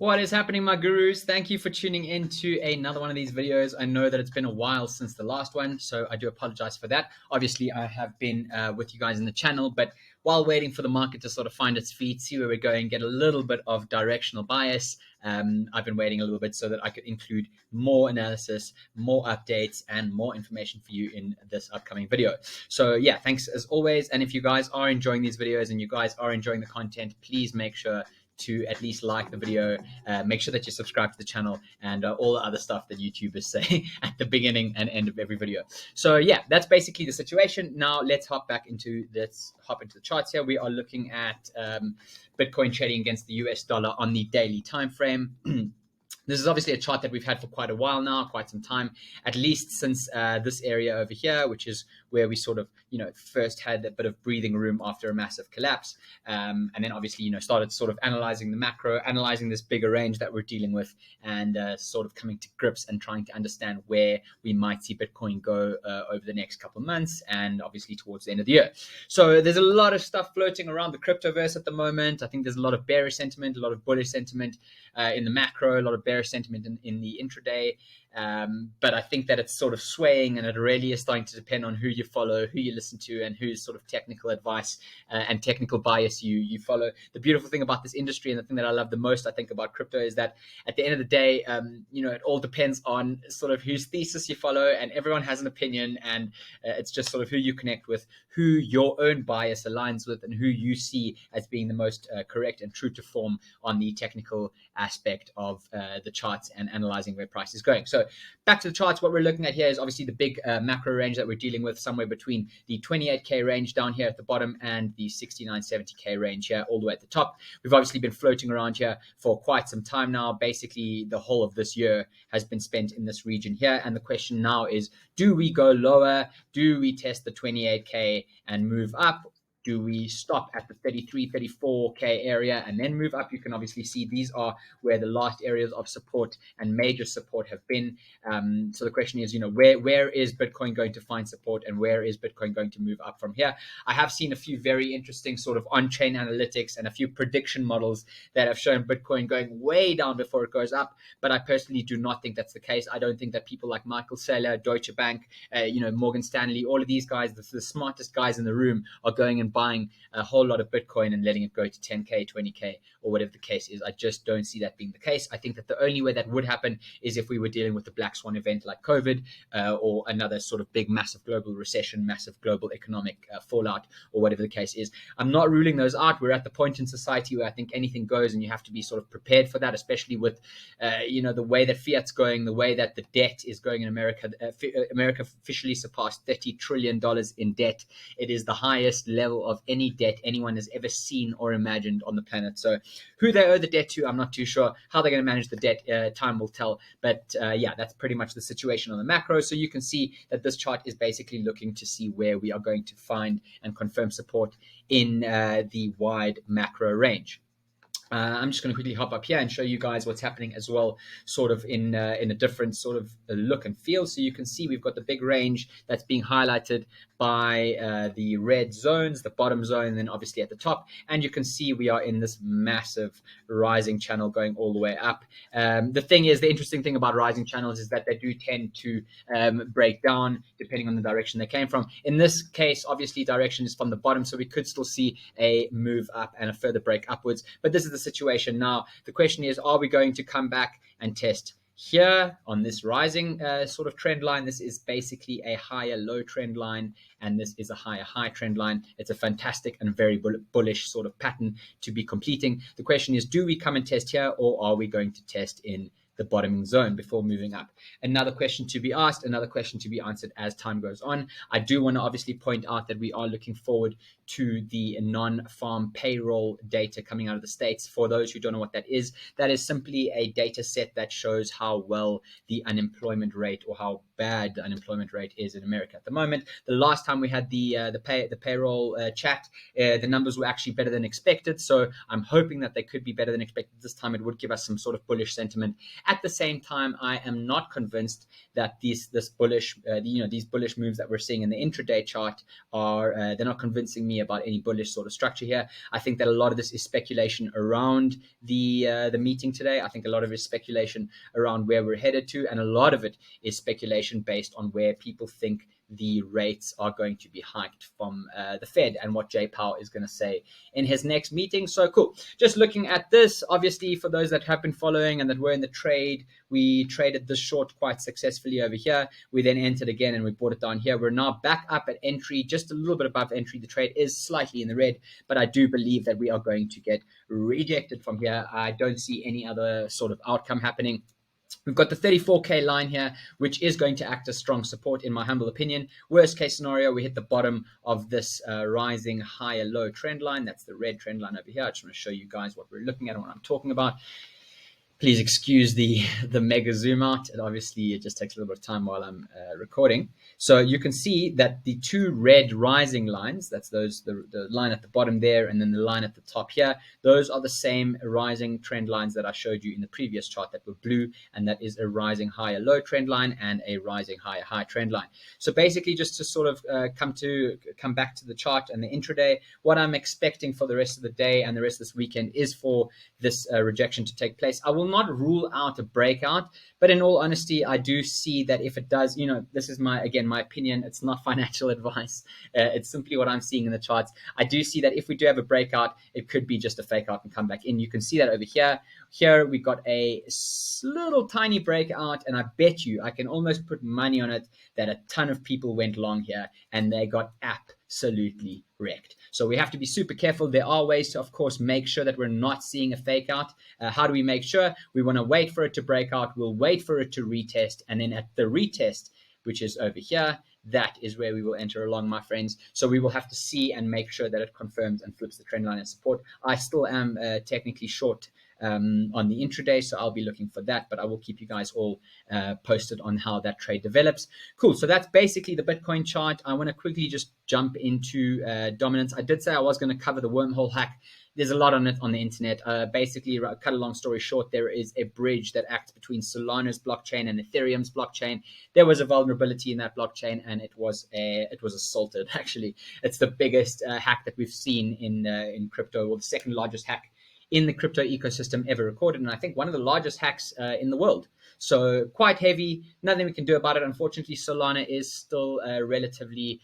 What is happening, my gurus? Thank you for tuning in to another one of these videos. I know that it's been a while since the last one, so I do apologize for that. Obviously, I have been with you guys in the channel, but while waiting for the market to sort of find its feet, see where we're going, get a little bit of directional bias, I've been waiting a little bit so that I could include more analysis, more updates, and more information for you in this upcoming video. So yeah, thanks as always. And if you guys are enjoying these videos and you guys are enjoying the content, please make sure to at least like the video, make sure that you subscribe to the channel, and all the other stuff that YouTubers say at the beginning and end of every video. So yeah, that's basically the situation. Now let's hop into the charts here. We are looking at Bitcoin trading against the US dollar on the daily time frame. This is obviously a chart that we've had for quite a while now, quite some time, at least since this area over here, which is where we sort of, first had a bit of breathing room after a massive collapse. And then obviously, started sort of analyzing the macro, analyzing this bigger range that we're dealing with, and sort of coming to grips and trying to understand where we might see Bitcoin go over the next couple of months, and obviously towards the end of the year. So there's a lot of stuff floating around the cryptoverse at the moment. I think there's a lot of bearish sentiment, a lot of bullish sentiment in the macro, a lot of bearish sentiment in the intraday. But I think that it's sort of swaying, and it really is starting to depend on who you follow, who you listen to, and whose sort of technical advice and technical bias you follow. The beautiful thing about this industry, and the thing that I love the most, I think, about crypto, is that at the end of the day, it all depends on sort of whose thesis you follow, and everyone has an opinion, and it's just sort of who you connect with, who your own bias aligns with, and who you see as being the most correct and true to form on the technical aspect of the charts and analyzing where price is going. So back to the charts, what we're looking at here is obviously the big macro range that we're dealing with, somewhere between the 28K range down here at the bottom and the 69-70K range here all the way at the top. We've obviously been floating around here for quite some time now. Basically, the whole of this year has been spent in this region here. And the question now is, do we go lower? Do we test the 28K and move up? Do we stop at the 33, 34K area and then move up? You can obviously see these are where the last areas of support and major support have been. So the question is, where is Bitcoin going to find support, and where is Bitcoin going to move up from here? I have seen a few very interesting sort of on-chain analytics and a few prediction models that have shown Bitcoin going way down before it goes up. But I personally do not think that's the case. I don't think that people like Michael Saylor, Deutsche Bank, Morgan Stanley, all of these guys, the smartest guys in the room, are going and buying a whole lot of Bitcoin and letting it go to 10K, 20K, or whatever the case is. I just don't see that being the case. I think that the only way that would happen is if we were dealing with a black swan event like COVID, or another sort of big, massive global recession, massive global economic fallout, or whatever the case is. I'm not ruling those out. We're at the point in society where I think anything goes, and you have to be sort of prepared for that, especially with, the way that fiat's going, the way that the debt is going in America. America officially surpassed $30 trillion in debt. It is the highest level of any debt anyone has ever seen or imagined on the planet. So who they owe the debt to, I'm not too sure. How they're going to manage the debt, time will tell. But yeah, that's pretty much the situation on the macro. So you can see that this chart is basically looking to see where we are going to find and confirm support in the wide macro range. I'm just going to quickly hop up here and show you guys what's happening as well, sort of in a different sort of look and feel. So you can see we've got the big range that's being highlighted by the red zones, the bottom zone, and then obviously at the top. And you can see we are in this massive rising channel going all the way up. The interesting thing about rising channels is that they do tend to break down depending on the direction they came from. In this case, obviously direction is from the bottom, so we could still see a move up and a further break upwards. But this is the situation now. The question is, are we going to come back and test here on this rising sort of trend line? This is basically a higher low trend line, and this is a higher high trend line. It's a fantastic and very bullish sort of pattern to be completing. The question is, do we come and test here, or are we going to test in the bottoming zone before moving up? Another question to be asked, another question to be answered as time goes on. I do want to obviously point out that we are looking forward to the non-farm payroll data coming out of the States. For those who don't know what that is simply a data set that shows how well the unemployment rate, or how bad the unemployment rate is in America at the moment. The last time we had the payroll chat, the numbers were actually better than expected. So I'm hoping that they could be better than expected this time. It would give us some sort of bullish sentiment. At the same time, I am not convinced that these bullish moves that we're seeing in the intraday chart are they're not convincing me me about any bullish sort of structure here. I think that a lot of this is speculation around the meeting today. I think a lot of it is speculation around where we're headed to, and a lot of it is speculation based on where people think the rates are going to be hiked from the Fed and what Jay Powell is going to say in his next meeting. So cool. Just looking at this, obviously, for those that have been following and that were in the trade, we traded this short quite successfully over here. We then entered again and we bought it down here. We're now back up at entry, just a little bit above entry. The trade is slightly in the red, but I do believe that we are going to get rejected from here. I don't see any other sort of outcome happening. We've got the 34K line here, which is going to act as strong support, in my humble opinion. Worst case scenario, we hit the bottom of this rising higher low trend line. That's the red trend line over here. I just want to show you guys what we're looking at and what I'm talking about. Please excuse the mega zoom out. It just takes a little bit of time while I'm recording. So you can see that the two red rising lines, that's the line at the bottom there and then the line at the top here, those are the same rising trend lines that I showed you in the previous chart that were blue, and that is a rising higher low trend line and a rising higher high trend line. So basically, just to sort of come back to the chart and the intraday, what I'm expecting for the rest of the day and the rest of this weekend is for this rejection to take place. I will not rule out a breakout, but in all honesty, I do see that if it does, this is my opinion. It's not financial advice. It's simply what I'm seeing in the charts. I do see that if we do have a breakout, it could be just a fake out and come back in. You can see that over here. Here we got a little tiny breakout, and I bet you, I can almost put money on it, that a ton of people went long here and they got absolutely wrecked. So we have to be super careful. There are ways to, of course, make sure that we're not seeing a fake out. How do we make sure? We want to wait for it to break out. We'll wait for it to retest. And then at the retest, which is over here, that is where we will enter along, my friends. So we will have to see and make sure that it confirms and flips the trend line and support. I still am technically short on the intraday, so I'll be looking for that, but I will keep you guys all posted on how that trade develops. Cool. So that's basically the Bitcoin chart. I want to quickly just jump into dominance. I did say I was going to cover the wormhole hack. There's a lot on it on the internet. Basically, cut a long story short, there is a bridge that acts between Solana's blockchain and Ethereum's blockchain. There was a vulnerability in that blockchain, and it was assaulted. Actually, it's the biggest hack that we've seen in crypto, or the second largest hack in the crypto ecosystem ever recorded, and I think one of the largest hacks in the world. So quite heavy. Nothing we can do about it. Unfortunately, Solana is still relatively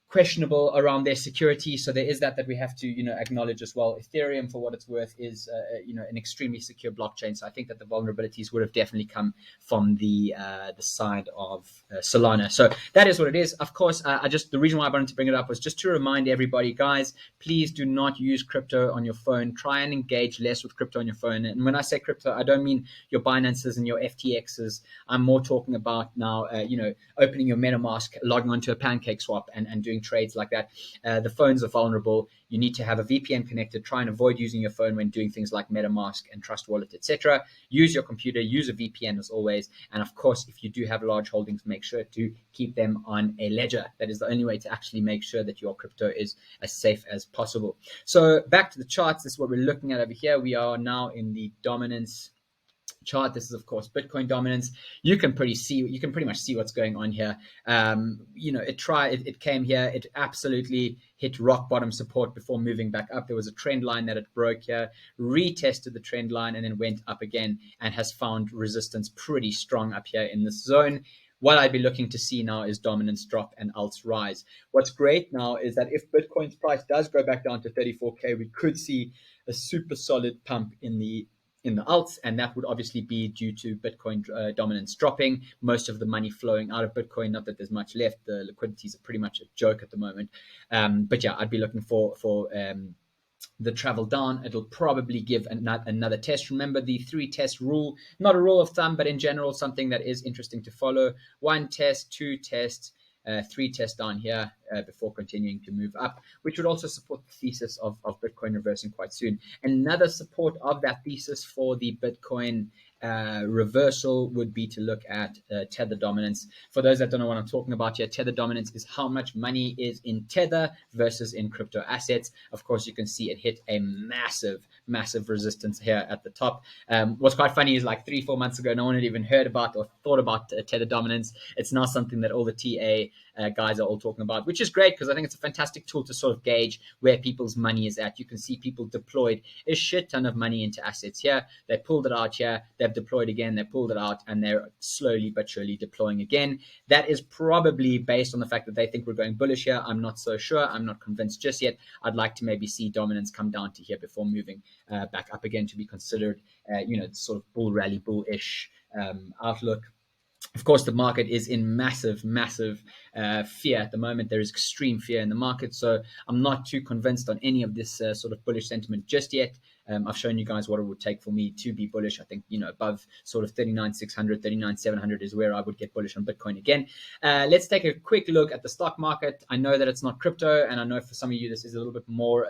questionable around their security, so there is that we have to acknowledge as well. Ethereum, for what it's worth, is an extremely secure blockchain, so I think that the vulnerabilities would have definitely come from the side of Solana. So that is what it is. Of course, the reason why I wanted to bring it up was just to remind everybody, guys, please do not use crypto on your phone. Try and engage less with crypto on your phone. And when I say crypto, I don't mean your Binances and your FTXs. I'm more talking about now opening your MetaMask, logging onto a pancake swap and doing trades like that. The phones are vulnerable. You need to have a VPN connected. Try and avoid using your phone when doing things like MetaMask and Trust Wallet, etc. Use your computer, use a VPN as always. And of course, if you do have large holdings, make sure to keep them on a ledger. That is the only way to actually make sure that your crypto is as safe as possible. So back to the charts. This is what we're looking at over here. We are now in the dominance chart. This is, of course, Bitcoin dominance. You can pretty much see what's going on here. It came here. It absolutely hit rock bottom support before moving back up. There was a trend line that it broke here, retested the trend line, and then went up again and has found resistance pretty strong up here in this zone. What I'd be looking to see now is dominance drop and alts rise. What's great now is that if Bitcoin's price does go back down to 34K, we could see a super solid pump in the alts, and that would obviously be due to Bitcoin dominance dropping, most of the money flowing out of Bitcoin. Not that there's much left. The liquidities are pretty much a joke at the moment. But yeah, I'd be looking for the travel down. It'll probably give another test. Remember the 3 test rule, not a rule of thumb, but in general, something that is interesting to follow. 1 test, 2 tests, 3 tests down here before continuing to move up, which would also support the thesis of Bitcoin reversing quite soon. Another support of that thesis for the Bitcoin reversal would be to look at Tether Dominance. For those that don't know what I'm talking about here, Tether Dominance is how much money is in Tether versus in crypto assets. Of course, you can see it hit a massive resistance here at the top. What's quite funny is like 3-4 months ago, no one had even heard about or thought about Tether Dominance. It's now something that all the TA guys are all talking about, which is great because I think it's a fantastic tool to sort of gauge where people's money is at. You can see people deployed a shit ton of money into assets here. They pulled it out here. They've deployed again. They pulled it out, and they're slowly but surely deploying again. That is probably based on the fact that they think we're going bullish here. I'm not so sure. I'm not convinced just yet. I'd like to maybe see dominance come down to here before moving back up again to be considered, sort of bull rally, bullish outlook. Of course, the market is in massive, massive fear at the moment. There is extreme fear in the market. So I'm not too convinced on any of this sort of bullish sentiment just yet. I've shown you guys what it would take for me to be bullish. I think, above sort of 39,600, 39,700 is where I would get bullish on Bitcoin again. Let's take a quick look at the stock market. I know that it's not crypto, and I know for some of you this is a little bit more,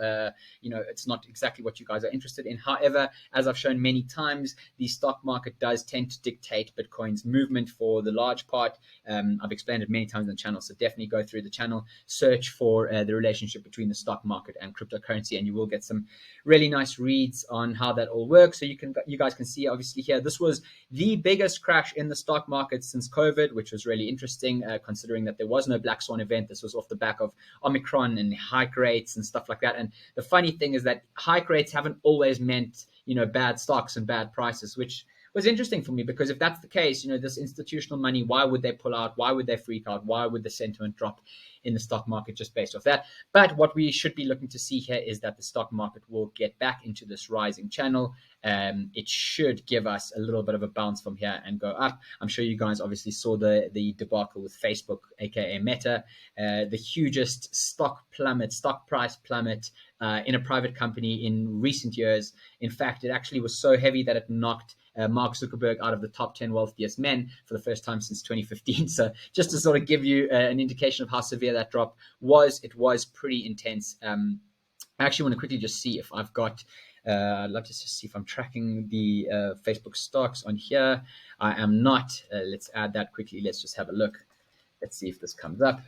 it's not exactly what you guys are interested in. However, as I've shown many times, the stock market does tend to dictate Bitcoin's movement for the large part. I've explained it many times on the channel, so definitely go through the channel, search for the relationship between the stock market and cryptocurrency, and you will get some really nice reads on how that all works. So you guys can see obviously here, this was the biggest crash in the stock market since COVID, which was really interesting considering that there was no black swan event. This was off the back of Omicron and hike rates and stuff like that. And the funny thing is that hike rates haven't always meant bad stocks and bad prices, which was interesting for me, because if that's the case, this institutional money, why would they pull out? Why would they freak out? Why would the sentiment drop in the stock market just based off that? But what we should be looking to see here is that the stock market will get back into this rising channel. It should give us a little bit of a bounce from here and go up. I'm sure you guys obviously saw the debacle with Facebook, aka Meta, the hugest stock price plummet in a private company in recent years. In fact, it actually was so heavy that it knocked Mark Zuckerberg out of the top 10 wealthiest men for the first time since 2015. So just to sort of give you an indication of how severe that drop was, it was pretty intense. I actually want to quickly just see if I've got, I'd love to just see if I'm tracking the Facebook stocks on here. I am not. Let's add that quickly. Let's just have a look. Let's see if this comes up.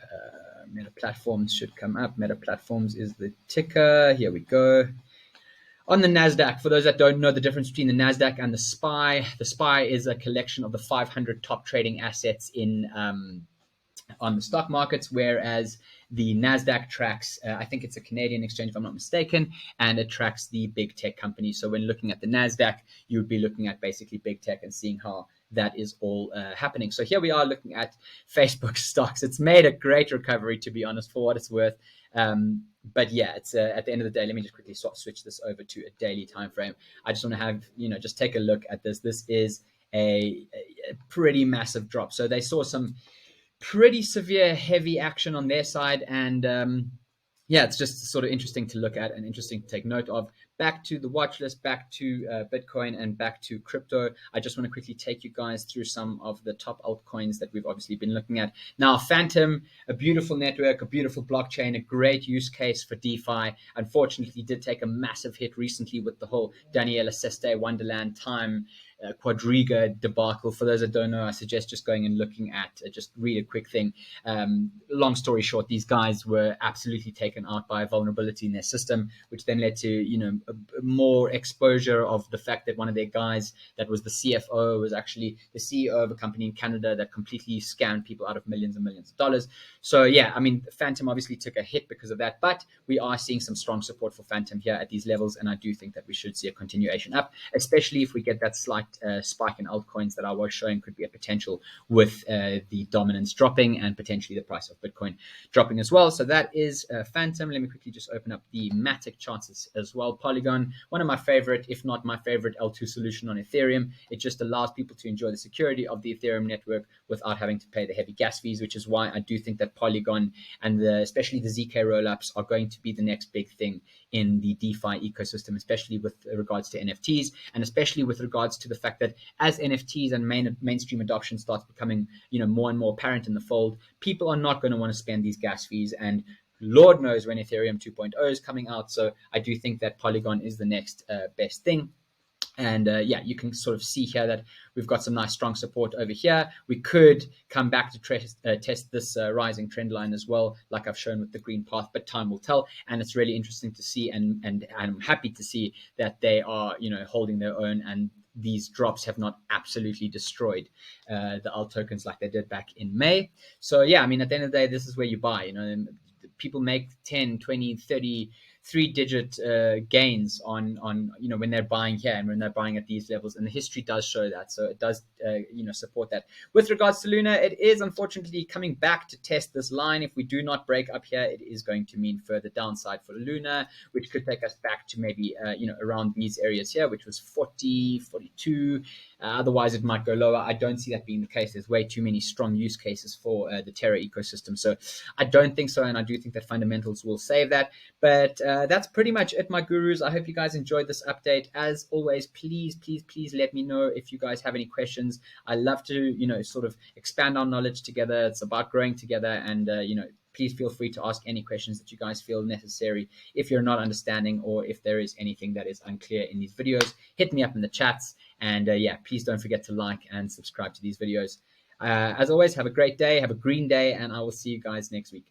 Meta Platforms should come up. Meta Platforms is the ticker. Here we go. On the NASDAQ, for those that don't know the difference between the NASDAQ and the SPY is a collection of the 500 top trading assets in on the stock markets, whereas the NASDAQ tracks, I think it's a Canadian exchange if I'm not mistaken, and it tracks the big tech companies. So when looking at the NASDAQ, you would be looking at basically big tech and seeing how that is all happening. So here we are looking at Facebook stocks. It's made a great recovery, to be honest, for what it's worth. But yeah, it's at the end of the day, let me just quickly switch this over to a daily time frame. I just want to have, just take a look at this. This is a pretty massive drop. So they saw some pretty severe, heavy action on their side. And yeah, it's just sort of interesting to look at and interesting to take note of. Back to the watch list, back to Bitcoin and back to crypto. I just want to quickly take you guys through some of the top altcoins that we've obviously been looking at. Now, Phantom, a beautiful network, a beautiful blockchain, a great use case for DeFi. Unfortunately, did take a massive hit recently with the whole Daniela Seste, Wonderland Time, Quadriga debacle. For those that don't know, I suggest just going and looking at, just read a quick thing. Long story short, these guys were absolutely taken out by a vulnerability in their system, which then led to, more exposure of the fact that one of their guys that was the CFO was actually the CEO of a company in Canada that completely scammed people out of millions and millions of dollars. So yeah, I mean, Phantom obviously took a hit because of that, but we are seeing some strong support for Phantom here at these levels, and I do think that we should see a continuation up, especially if we get that slight spike in altcoins that I was showing could be a potential with the dominance dropping and potentially the price of Bitcoin dropping as well. So that is Phantom. Let me quickly just open up the Matic charts as well. Polygon, one of my favorite, if not my favorite L2 solution on Ethereum. It just allows people to enjoy the security of the Ethereum network without having to pay the heavy gas fees, which is why I do think that Polygon and especially the ZK rollups are going to be the next big thing in the DeFi ecosystem, especially with regards to NFTs, and especially with regards to the fact that as NFTs and mainstream adoption starts becoming, more and more apparent in the fold, people are not going to want to spend these gas fees, and Lord knows when Ethereum 2.0 is coming out. So I do think that Polygon is the next best thing. And yeah, you can sort of see here that we've got some nice strong support over here. We could come back to test this rising trend line as well, like I've shown with the green path, but time will tell. And it's really interesting to see, and I'm happy to see that they are, holding their own, and these drops have not absolutely destroyed the alt tokens like they did back in May. So yeah, I mean, at the end of the day, this is where you buy, you know, and people make 10, 20, 30 three-digit gains on you know, when they're buying here and when they're buying at these levels, and the history does show that. So it does you know, support that. With regards to Luna, it is unfortunately coming back to test this line. If we do not break up here, it is going to mean further downside for Luna, which could take us back to maybe you know, around these areas here, which was 40, 42. Otherwise, it might go lower. I don't see that being the case. There's way too many strong use cases for the Terra ecosystem. So I don't think so. And I do think that fundamentals will save that. But that's pretty much it, my gurus. I hope you guys enjoyed this update. As always, please, please, please let me know if you guys have any questions. I love to, you know, sort of expand our knowledge together. It's about growing together. And, you know, please feel free to ask any questions that you guys feel necessary. If you're not understanding or if there is anything that is unclear in these videos, hit me up in the chats. And yeah, please don't forget to like and subscribe to these videos. As always, have a great day, have a green day, and I will see you guys next week.